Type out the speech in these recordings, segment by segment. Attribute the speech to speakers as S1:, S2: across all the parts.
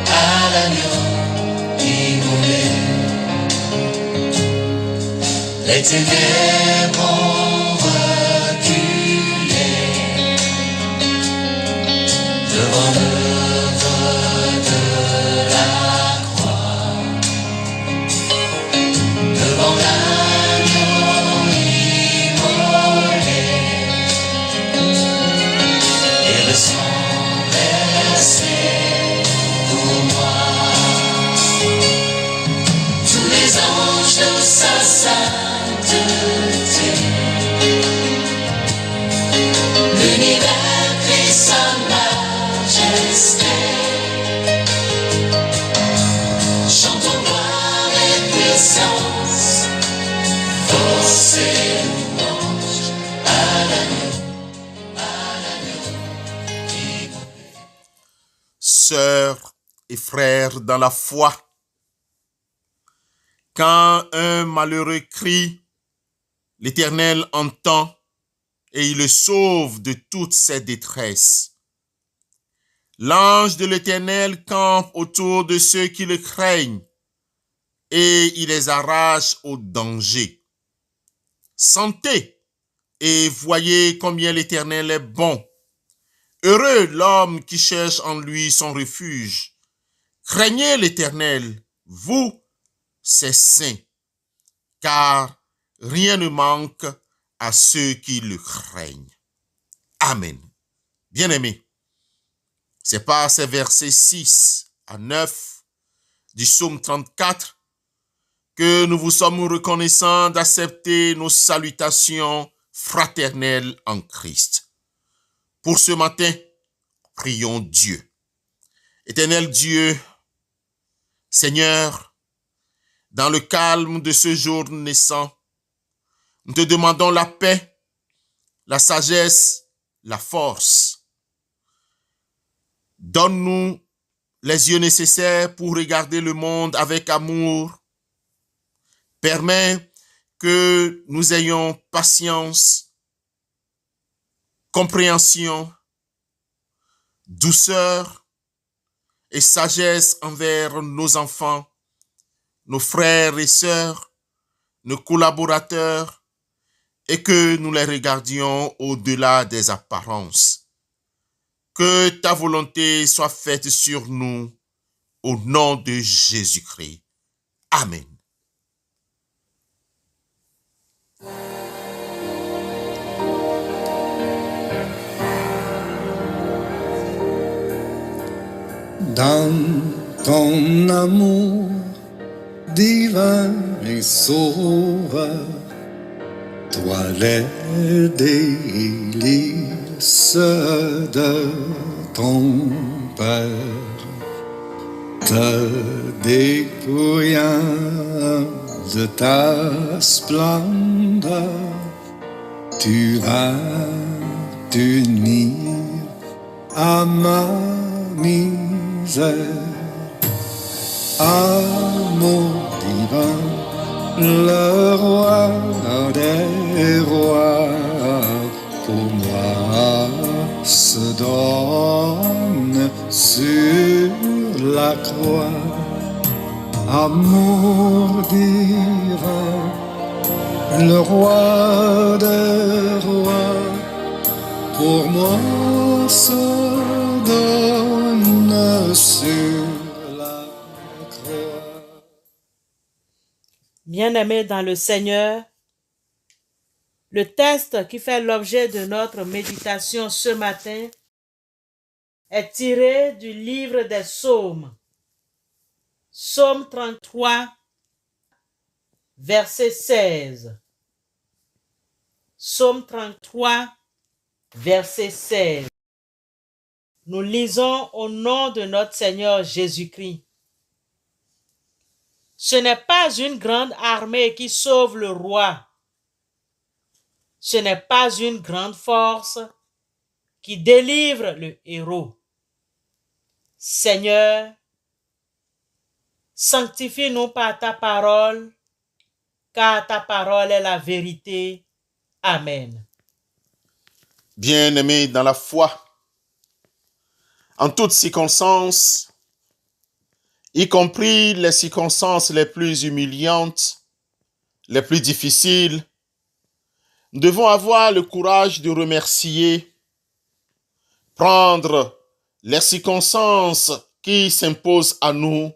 S1: à l'agneau immolé. Les ténèbres ont reculé devant l'œuvre de la croix, devant l'agneau immolé et le sang versé pour moi. Tous les anges de sa sainteté, l'univers crie sa majesté. Chantons gloire et puissance, force et louange à l'agneau immolé.
S2: Sœurs et frères dans la foi, quand un malheureux crie, l'Éternel entend et il le sauve de toutes ses détresses. L'ange de l'Éternel campe autour de ceux qui le craignent et il les arrache au danger. Sentez et voyez combien l'Éternel est bon. Heureux l'homme qui cherche en lui son refuge. Craignez l'Éternel, vous, ses saints, car rien ne manque à ceux qui le craignent. Amen. Bien-aimés, c'est par ces versets 6 à 9 du psaume 34 que nous vous sommes reconnaissants d'accepter nos salutations fraternelles en Christ. Pour ce matin, prions Dieu. Éternel Dieu, Seigneur, dans le calme de ce jour naissant, nous te demandons la paix, la sagesse, la force. Donne-nous les yeux nécessaires pour regarder le monde avec amour. Permets que nous ayons patience, compréhension, douceur et sagesse envers nos enfants, nos frères et sœurs, nos collaborateurs, et que nous les regardions au-delà des apparences. Que ta volonté soit faite sur nous, au nom de Jésus-Christ. Amen.
S3: Dans ton amour divin et sauveur, toi les délices de ton Père, te dépouillant de ta splendeur, tu vas t'unir à ma misère. Amour divin, le roi des rois, pour moi se donne sur la croix. Amour divin, le roi des rois, pour moi se donne sur la croix.
S4: Bien-aimés dans le Seigneur, le texte qui fait l'objet de notre méditation ce matin est tiré du livre des Psaumes. Psaume 33, verset 16. Psaume 33, verset 16. Nous lisons au nom de notre Seigneur Jésus-Christ. Ce n'est pas une grande armée qui sauve le roi. Ce n'est pas une grande force qui délivre le héros. Seigneur, sanctifie-nous par ta parole, car ta parole est la vérité. Amen.
S2: Bien-aimés dans la foi, en toutes circonstances, y compris les circonstances les plus humiliantes, les plus difficiles, nous devons avoir le courage de remercier, prendre les circonstances qui s'imposent à nous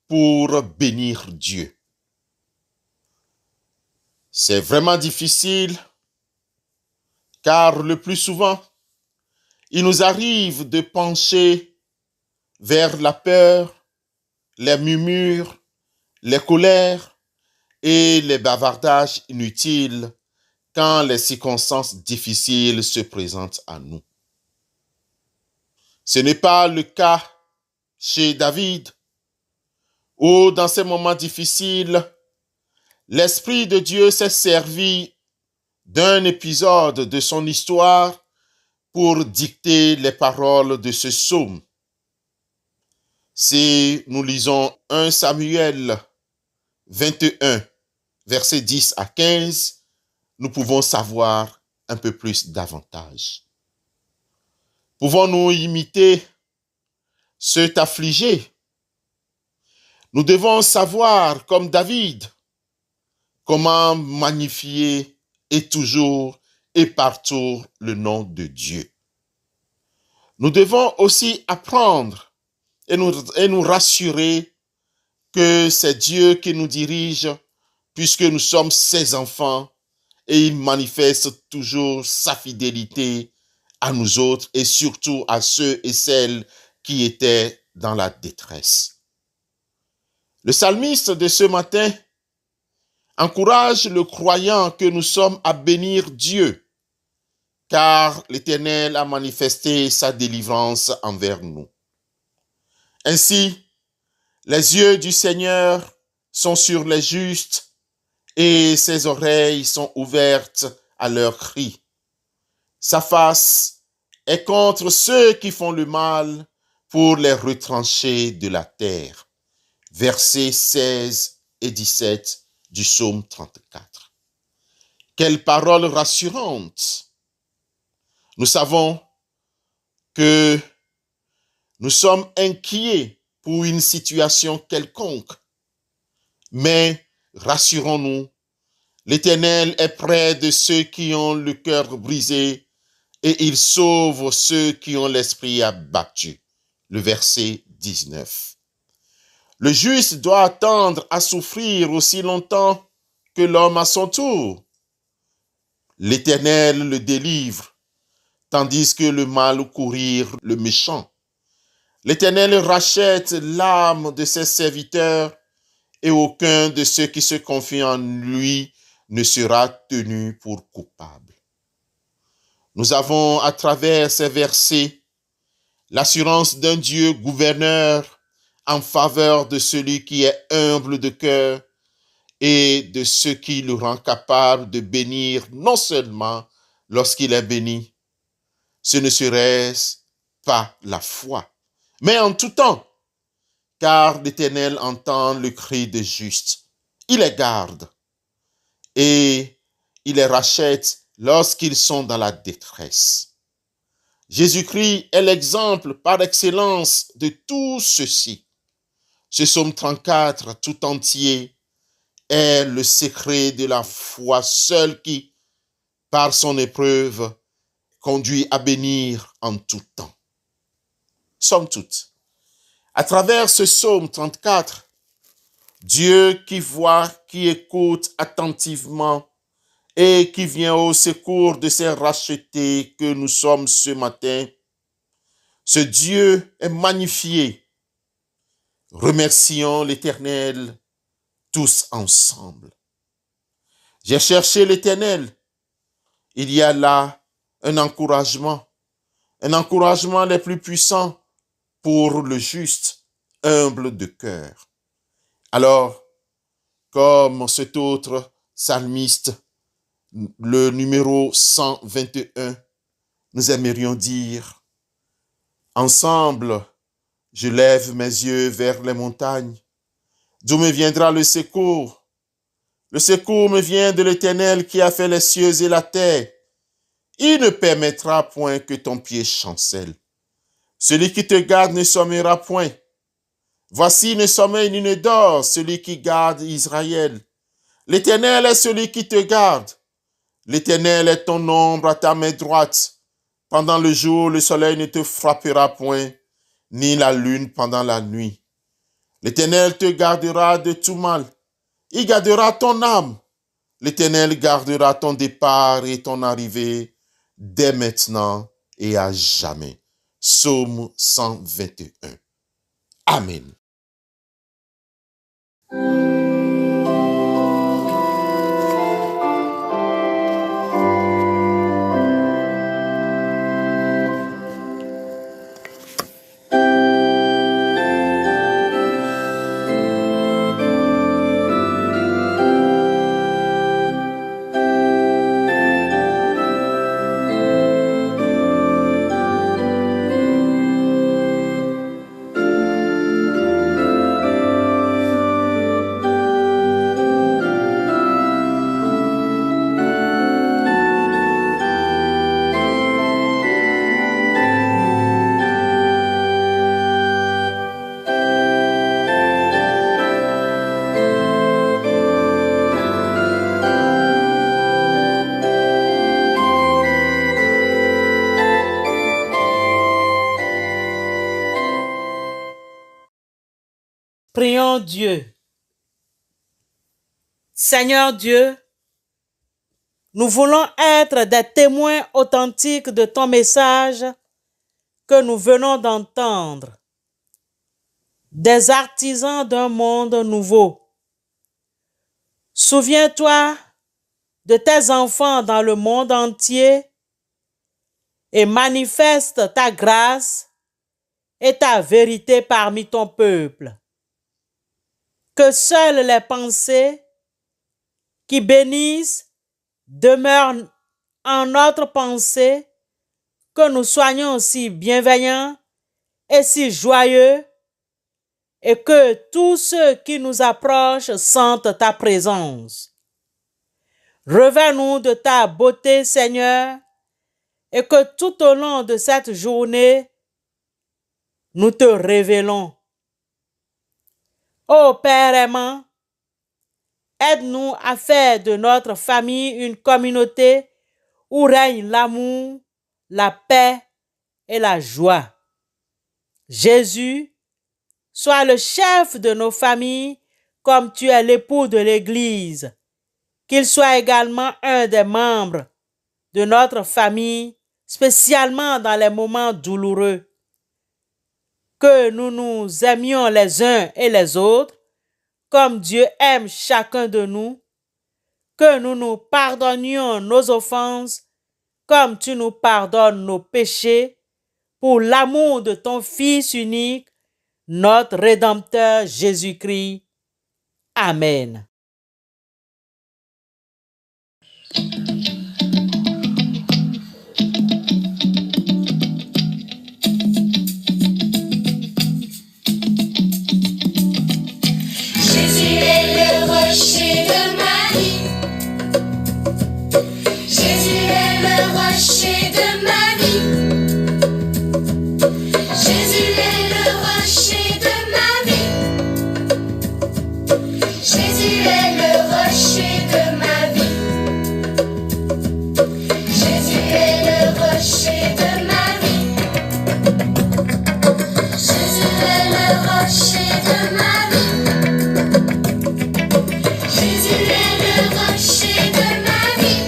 S2: pour bénir Dieu. C'est vraiment difficile, car le plus souvent, il nous arrive de pencher vers la peur, les murmures, les colères et les bavardages inutiles quand les circonstances difficiles se présentent à nous. Ce n'est pas le cas chez David, où dans ces moments difficiles, l'Esprit de Dieu s'est servi d'un épisode de son histoire pour dicter les paroles de ce psaume. Si nous lisons 1 Samuel 21, versets 10 à 15, nous pouvons savoir un peu plus davantage. Pouvons-nous imiter cet affligé? Nous devons savoir, comme David, comment magnifier et toujours et partout le nom de Dieu. Nous devons aussi apprendre et nous rassurer que c'est Dieu qui nous dirige puisque nous sommes ses enfants et il manifeste toujours sa fidélité à nous autres et surtout à ceux et celles qui étaient dans la détresse. Le psalmiste de ce matin encourage le croyant que nous sommes à bénir Dieu, car l'Éternel a manifesté sa délivrance envers nous. Ainsi, les yeux du Seigneur sont sur les justes et ses oreilles sont ouvertes à leurs cris. Sa face est contre ceux qui font le mal pour les retrancher de la terre. Versets 16 et 17 du psaume 34. Quelle parole rassurante! Nous savons que nous sommes inquiets pour une situation quelconque, mais rassurons-nous, l'Éternel est près de ceux qui ont le cœur brisé et il sauve ceux qui ont l'esprit abattu. Le verset 19. Le juste doit attendre à souffrir aussi longtemps que l'homme à son tour. L'Éternel le délivre, tandis que le mal courir le méchant. L'Éternel rachète l'âme de ses serviteurs et aucun de ceux qui se confient en lui ne sera tenu pour coupable. Nous avons à travers ces versets l'assurance d'un Dieu gouverneur en faveur de celui qui est humble de cœur et de ce qui le rend capable de bénir non seulement lorsqu'il est béni, ce ne serait-ce pas la foi, mais en tout temps, car l'Éternel entend le cri des justes. Il les garde et il les rachète lorsqu'ils sont dans la détresse. Jésus-Christ est l'exemple par excellence de tout ceci. Ce psaume 34 tout entier est le secret de la foi seule qui, par son épreuve, conduit à bénir en tout temps. Somme toute, à travers ce psaume 34, Dieu qui voit, qui écoute attentivement et qui vient au secours de ces rachetés que nous sommes ce matin, ce Dieu est magnifié. Remercions l'Éternel tous ensemble. J'ai cherché l'Éternel. Il y a là un encouragement les plus puissants pour le juste, humble de cœur. Alors, comme cet autre psalmiste, le numéro 121, nous aimerions dire, ensemble, je lève mes yeux vers les montagnes. D'où me viendra le secours? Le secours me vient de l'Éternel qui a fait les cieux et la terre. Il ne permettra point que ton pied chancelle. Celui qui te garde ne sommeillera point. Voici ne sommeille ni ne dort celui qui garde Israël. L'Éternel est celui qui te garde. L'Éternel est ton ombre à ta main droite. Pendant le jour, le soleil ne te frappera point, ni la lune pendant la nuit. L'Éternel te gardera de tout mal. Il gardera ton âme. L'Éternel gardera ton départ et ton arrivée dès maintenant et à jamais. Psaume 121. Amen.
S4: Prions Dieu. Seigneur Dieu, nous voulons être des témoins authentiques de ton message que nous venons d'entendre. Des artisans d'un monde nouveau. Souviens-toi de tes enfants dans le monde entier et manifeste ta grâce et ta vérité parmi ton peuple. Que seules les pensées qui bénissent demeurent en notre pensée, que nous soyons si bienveillants et si joyeux, et que tous ceux qui nous approchent sentent ta présence. Revers-nous de ta beauté, Seigneur, et que tout au long de cette journée, nous te révélons. Ô Père aimant, aide-nous à faire de notre famille une communauté où règne l'amour, la paix et la joie. Jésus, sois le chef de nos familles comme tu es l'époux de l'Église. Qu'il soit également un des membres de notre famille, spécialement dans les moments douloureux. Que nous nous aimions les uns et les autres, comme Dieu aime chacun de nous, que nous nous pardonnions nos offenses, comme tu nous pardonnes nos péchés, pour l'amour de ton Fils unique, notre Rédempteur Jésus-Christ. Amen.
S1: Jésus est le rocher de ma vie. Jésus est le rocher de ma vie. Jésus est le rocher de ma vie. Jésus est le rocher de ma vie. Jésus est le rocher de ma vie. Jésus est le rocher de ma vie. Jésus est le rocher de ma vie.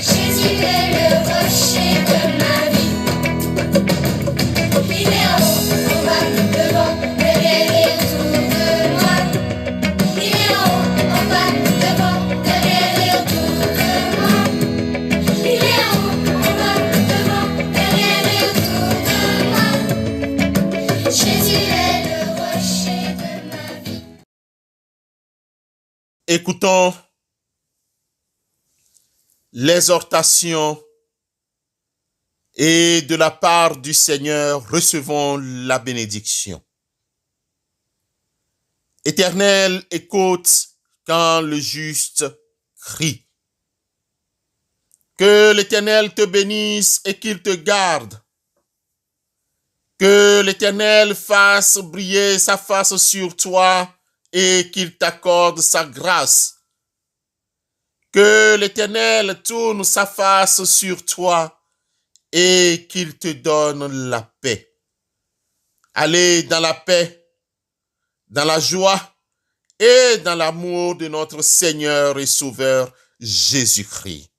S1: Jésus est le rocher de ma vie. Il est en haut, en bas, devant, derrière et autour de moi. Il est en haut, en bas, devant, derrière et autour de moi. Il est en haut, en bas, devant, derrière et autour de moi. Jésus est le rocher de ma vie.
S2: Écoutons l'exhortation et de la part du Seigneur, recevons la bénédiction. Éternel, écoute quand le juste crie. Que l'Éternel te bénisse et qu'il te garde. Que l'Éternel fasse briller sa face sur toi et qu'il t'accorde sa grâce. Que l'Éternel tourne sa face sur toi et qu'il te donne la paix. Allez dans la paix, dans la joie et dans l'amour de notre Seigneur et Sauveur Jésus-Christ.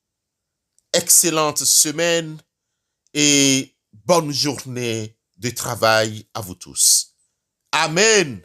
S2: Excellente semaine et bonne journée de travail à vous tous. Amen.